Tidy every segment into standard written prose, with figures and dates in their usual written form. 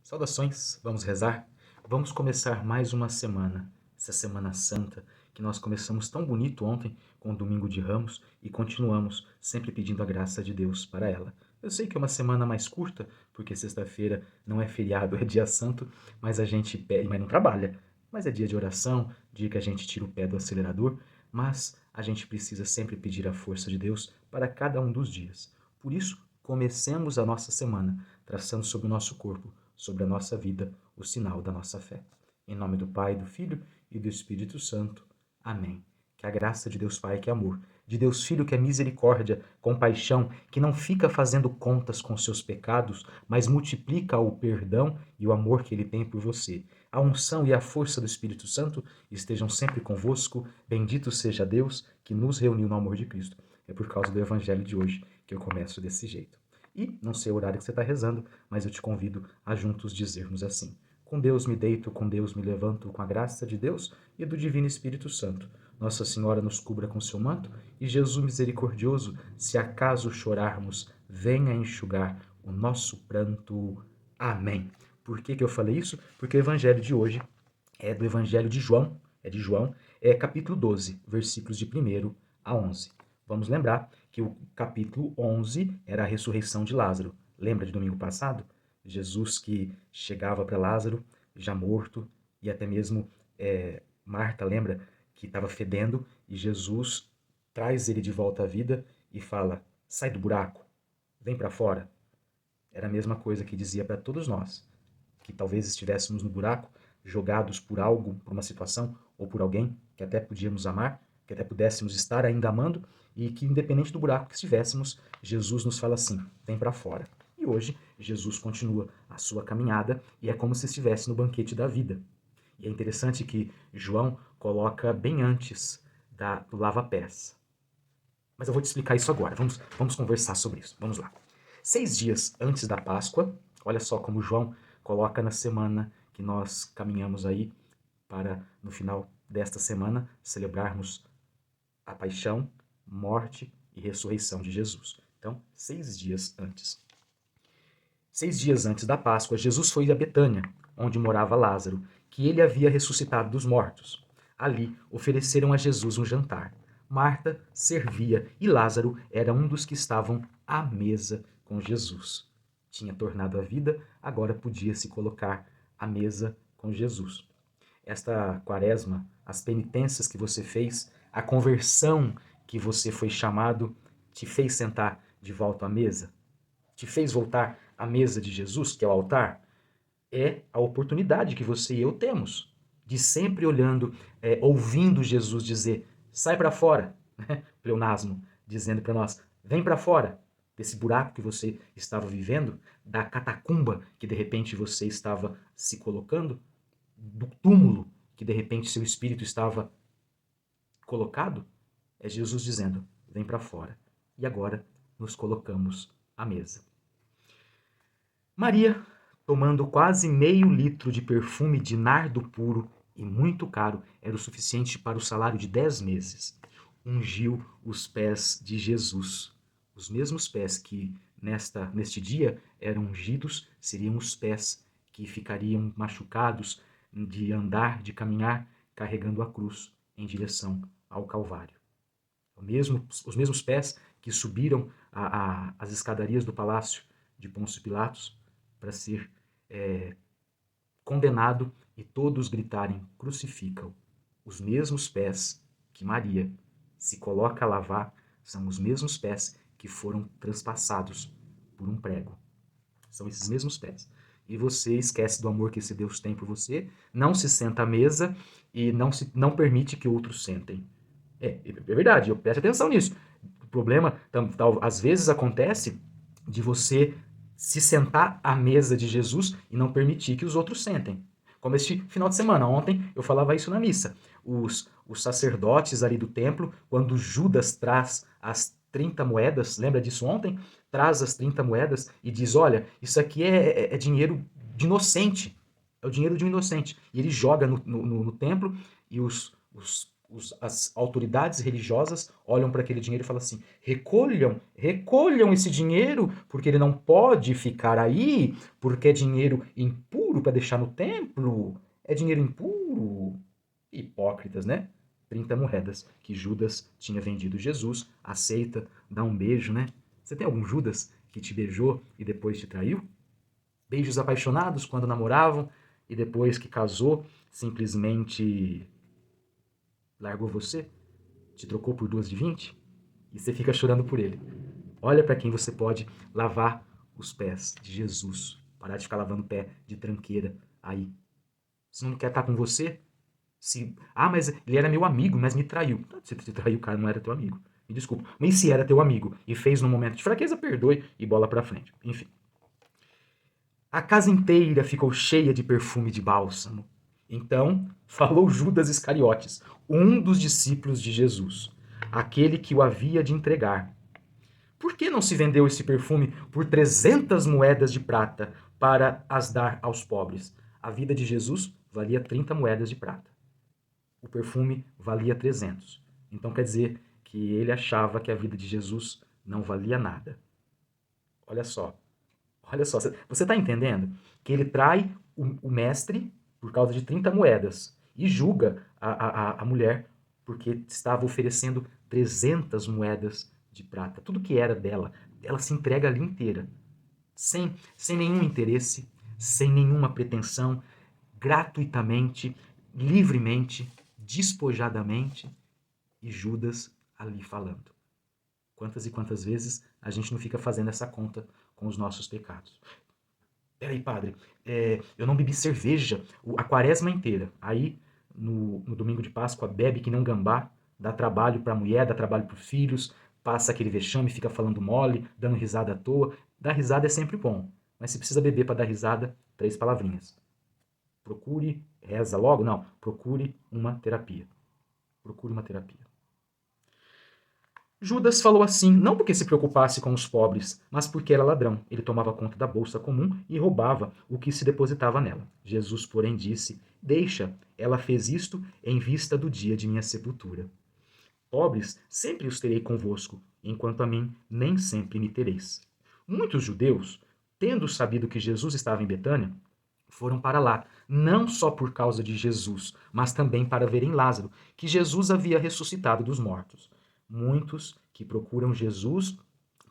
Saudações, vamos rezar? Vamos começar mais uma semana, essa Semana Santa, que nós começamos tão bonito ontem com o Domingo de Ramos e continuamos sempre pedindo a graça de Deus para ela. Eu sei que é uma semana mais curta, porque sexta-feira não é feriado, é dia santo, mas a gente pede, mas não trabalha. Mas é dia de oração, dia que a gente tira o pé do acelerador, mas a gente precisa sempre pedir a força de Deus para cada um dos dias. Por isso, comecemos a nossa semana, traçando sobre o nosso corpo, sobre a nossa vida, o sinal da nossa fé. Em nome do Pai, do Filho e do Espírito Santo. Amém. Que a graça de Deus Pai, que é amor, de Deus Filho, que é misericórdia, compaixão, que não fica fazendo contas com seus pecados, mas multiplica o perdão e o amor que ele tem por você. A unção e a força do Espírito Santo estejam sempre convosco. Bendito seja Deus que nos reuniu no amor de Cristo. É por causa do Evangelho de hoje que eu começo desse jeito. E não sei o horário que você está rezando, mas eu te convido a juntos dizermos assim: com Deus me deito, com Deus me levanto, com a graça de Deus e do Divino Espírito Santo. Nossa Senhora nos cubra com seu manto e Jesus misericordioso, se acaso chorarmos, venha enxugar o nosso pranto. Amém. Por que eu falei isso? Porque o evangelho de hoje é do Evangelho de João, é capítulo 12, versículos de 1 a 11. Vamos lembrar que o capítulo 11 era a ressurreição de Lázaro. Lembra de domingo passado? Jesus que chegava para Lázaro, já morto, e até mesmo Marta, lembra, que estava fedendo, e Jesus traz ele de volta à vida e fala: sai do buraco, vem para fora. Era a mesma coisa que dizia para todos nós, que talvez estivéssemos no buraco, jogados por algo, por uma situação ou por alguém que até podíamos amar, que até pudéssemos estar ainda amando, e que independente do buraco que estivéssemos, Jesus nos fala assim: vem para fora. E hoje Jesus continua a sua caminhada e é como se estivesse no banquete da vida. E é interessante que João coloca bem antes do lava-pés. Mas eu vou te explicar isso agora. Vamos conversar sobre isso. Vamos lá. 6 dias antes da Páscoa, olha só como João coloca na semana que nós caminhamos aí para, no final desta semana, celebrarmos a paixão, morte e ressurreição de Jesus. Então, 6 dias antes. 6 dias antes da Páscoa, Jesus foi a Betânia, onde morava Lázaro, que ele havia ressuscitado dos mortos. Ali, ofereceram a Jesus um jantar. Marta servia e Lázaro era um dos que estavam à mesa com Jesus. Tinha tornado a vida, agora podia se colocar à mesa com Jesus. Esta quaresma, as penitências que você fez, a conversão que você foi chamado, te fez sentar de volta à mesa? Te fez voltar à mesa de Jesus, que é o altar? É a oportunidade que você e eu temos de sempre olhando, ouvindo Jesus dizer: sai para fora, né? Pleonasmo, dizendo para nós: vem para fora desse buraco que você estava vivendo, da catacumba que de repente você estava se colocando, do túmulo que de repente seu espírito estava colocado. É Jesus dizendo: vem para fora. E agora nos colocamos à mesa. Maria, tomando quase meio litro de perfume de nardo puro e muito caro, era o suficiente para o salário de 10 meses. Ungiu os pés de Jesus. Os mesmos pés que neste dia eram ungidos seriam os pés que ficariam machucados de andar, de caminhar, carregando a cruz em direção ao Calvário. Os mesmos pés que subiram as escadarias do palácio de Pôncio Pilatos para ser condenado e todos gritarem: crucificam. Os mesmos pés que Maria se coloca a lavar são os mesmos pés que foram transpassados por um prego. São esses mesmos pés. E você esquece do amor que esse Deus tem por você, não se senta à mesa e não permite que outros sentem. É verdade, preste atenção nisso. O problema, às vezes, acontece de você se sentar à mesa de Jesus e não permitir que os outros sentem. Como este final de semana, ontem eu falava isso na missa. Os sacerdotes ali do templo, quando Judas traz as 30 moedas, lembra disso ontem? Traz as 30 moedas e diz: olha, isso aqui é dinheiro de inocente. É o dinheiro de um inocente. E ele joga no templo e as autoridades religiosas olham para aquele dinheiro e falam assim: recolham esse dinheiro, porque ele não pode ficar aí, porque é dinheiro impuro impuro para deixar no templo? É dinheiro impuro? Hipócritas, né? 30 moedas que Judas tinha vendido. Jesus aceita, dá um beijo, né? Você tem algum Judas que te beijou e depois te traiu? Beijos apaixonados quando namoravam e depois que casou, simplesmente largou você? Te trocou por duas de 20? E você fica chorando por ele. Olha para quem você pode lavar os pés de Jesus. Parar de ficar lavando o pé de tranqueira aí. Se não quer estar com você, mas ele era meu amigo, mas me traiu. Se te traiu, o cara não era teu amigo. Me desculpa. Mas se era teu amigo e fez no momento de fraqueza, perdoe e bola pra frente. Enfim. A casa inteira ficou cheia de perfume de bálsamo. Então falou Judas Iscariotes, um dos discípulos de Jesus, aquele que o havia de entregar. Por que não se vendeu esse perfume por 300 moedas de prata para as dar aos pobres? A vida de Jesus valia 30 moedas de prata. O perfume valia 300. Então quer dizer que ele achava que a vida de Jesus não valia nada. Olha só. Olha só, você está entendendo que ele trai o mestre por causa de 30 moedas e julga a mulher porque estava oferecendo 300 moedas de prata. Tudo que era dela, ela se entrega ali inteira, sem nenhum interesse, sem nenhuma pretensão, gratuitamente, livremente, despojadamente, e Judas ali falando. Quantas e quantas vezes a gente não fica fazendo essa conta com os nossos pecados? Peraí, padre, eu não bebi cerveja a quaresma inteira. Aí, no domingo de Páscoa, bebe que não gambá, dá trabalho para a mulher, dá trabalho para os filhos, passa aquele vexame, fica falando mole, dando risada à toa. Dar risada é sempre bom, mas se precisa beber para dar risada, 3 palavrinhas. Procure, reza logo? Não, procure uma terapia. Procure uma terapia. Judas falou assim, não porque se preocupasse com os pobres, mas porque era ladrão. Ele tomava conta da bolsa comum e roubava o que se depositava nela. Jesus, porém, disse, deixa, ela fez isto em vista do dia de minha sepultura. Pobres sempre os terei convosco, enquanto a mim nem sempre me tereis. Muitos judeus, tendo sabido que Jesus estava em Betânia, foram para lá, não só por causa de Jesus, mas também para verem Lázaro, que Jesus havia ressuscitado dos mortos. Muitos que procuram Jesus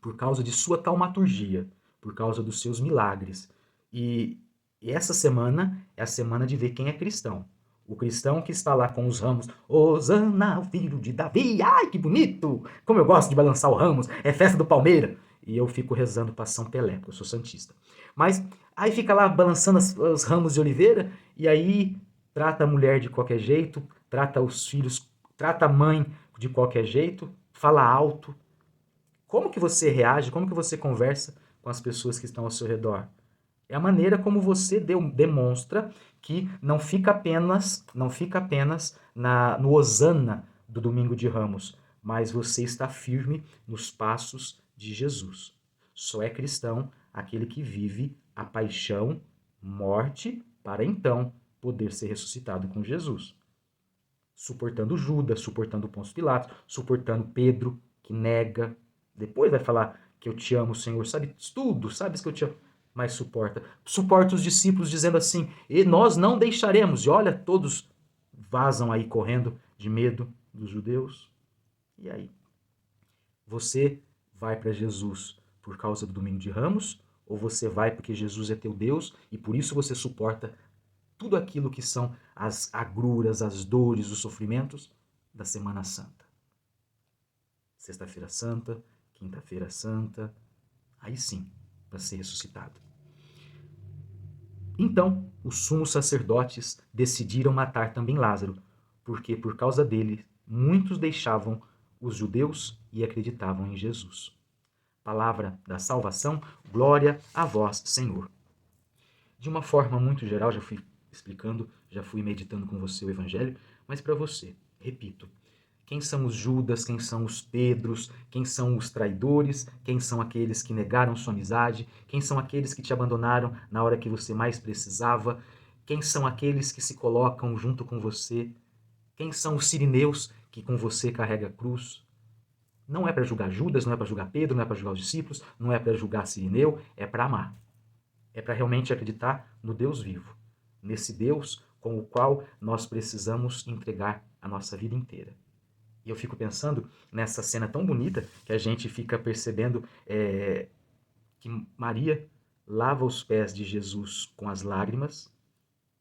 por causa de sua taumaturgia, por causa dos seus milagres. E essa semana é a semana de ver quem é cristão. O cristão que está lá com os ramos, Hosana, filho de Davi, ai que bonito! Como eu gosto de balançar os ramos, é festa do Palmeiras. E eu fico rezando para São Pelé, porque eu sou santista. Mas aí fica lá balançando os ramos de oliveira, e aí trata a mulher de qualquer jeito, trata os filhos, trata a mãe de qualquer jeito, fala alto. Como que você reage, como que você conversa com as pessoas que estão ao seu redor? É a maneira como você demonstra que não fica apenas no hosana do domingo de Ramos, mas você está firme nos passos de Jesus. Só é cristão aquele que vive a paixão, morte, para então poder ser ressuscitado com Jesus. Suportando Judas, suportando Pôncio Pilatos, suportando Pedro, que nega. Depois vai falar que eu te amo, Senhor. Sabe tudo, sabes que eu te amo. Mas suporta. Suporta os discípulos dizendo assim, e nós não deixaremos. E olha, todos vazam aí correndo de medo dos judeus. E aí? Você vai para Jesus por causa do Domingo de Ramos? Ou você vai porque Jesus é teu Deus e por isso você suporta tudo aquilo que são as agruras, as dores, os sofrimentos da Semana Santa? Sexta-feira Santa, Quinta-feira Santa, aí sim, para ser ressuscitado. Então, os sumos sacerdotes decidiram matar também Lázaro, porque por causa dele muitos deixavam os judeus e acreditavam em Jesus. Palavra da salvação, glória a vós, Senhor. De uma forma muito geral, já fui explicando, já fui meditando com você o Evangelho, mas para você, repito, quem são os Judas, quem são os Pedros, quem são os traidores, quem são aqueles que negaram sua amizade, quem são aqueles que te abandonaram na hora que você mais precisava, quem são aqueles que se colocam junto com você, quem são os sirineus que com você carrega a cruz. Não é para julgar Judas, não é para julgar Pedro, não é para julgar os discípulos, não é para julgar Sirineu, é para amar. É para realmente acreditar no Deus vivo, nesse Deus com o qual nós precisamos entregar a nossa vida inteira. E eu fico pensando nessa cena tão bonita que a gente fica percebendo que Maria lava os pés de Jesus com as lágrimas,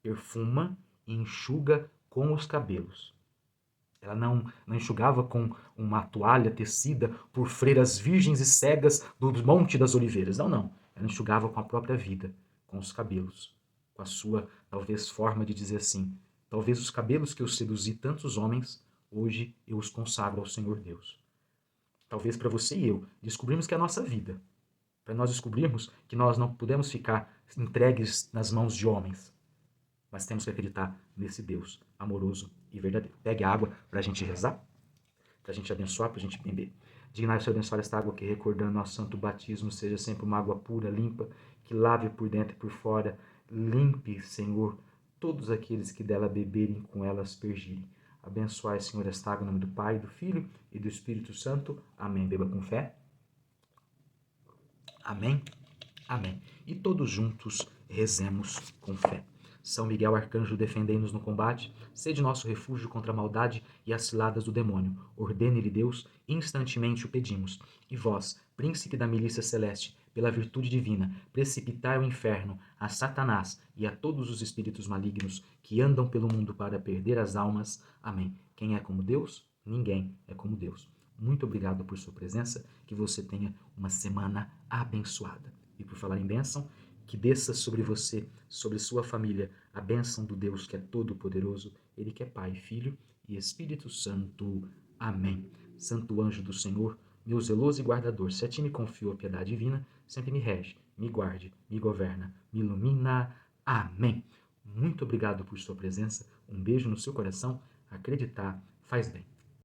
perfuma e enxuga com os cabelos. Ela não enxugava com uma toalha tecida por freiras virgens e cegas do Monte das Oliveiras. Não, não. Ela enxugava com a própria vida, com os cabelos, com a sua, talvez, forma de dizer assim: talvez os cabelos que eu seduzi tantos homens, hoje eu os consagro ao Senhor Deus. Talvez para você e eu descobrimos que é a nossa vida, para nós descobrirmos que nós não podemos ficar entregues nas mãos de homens, mas temos que acreditar nesse Deus amoroso e verdadeiro. Pegue a água para a gente rezar, para a gente abençoar, para a gente beber. Dignai-se abençoar esta água que, recordando nosso santo batismo, seja sempre uma água pura, limpa, que lave por dentro e por fora. Limpe, Senhor, todos aqueles que dela beberem, com ela aspergirem. Abençoai, Senhor, esta água em nome do Pai, do Filho e do Espírito Santo. Amém. Beba com fé. Amém. Amém. E todos juntos rezemos com fé. São Miguel Arcanjo, defendei-nos no combate, sede nosso refúgio contra a maldade e as ciladas do demônio. Ordene-lhe Deus, instantemente o pedimos. E vós, príncipe da milícia celeste, pela virtude divina, precipitai ao inferno a Satanás e a todos os espíritos malignos que andam pelo mundo para perder as almas. Amém. Quem é como Deus? Ninguém é como Deus. Muito obrigado por sua presença, que você tenha uma semana abençoada. E por falar em bênção, que desça sobre você, sobre sua família, a bênção do Deus que é todo-poderoso, Ele que é Pai, Filho e Espírito Santo. Amém. Santo anjo do Senhor, meu zeloso e guardador, se a ti me confio a piedade divina, sempre me rege, me guarde, me governa, me ilumina. Amém. Muito obrigado por sua presença, um beijo no seu coração, acreditar faz bem.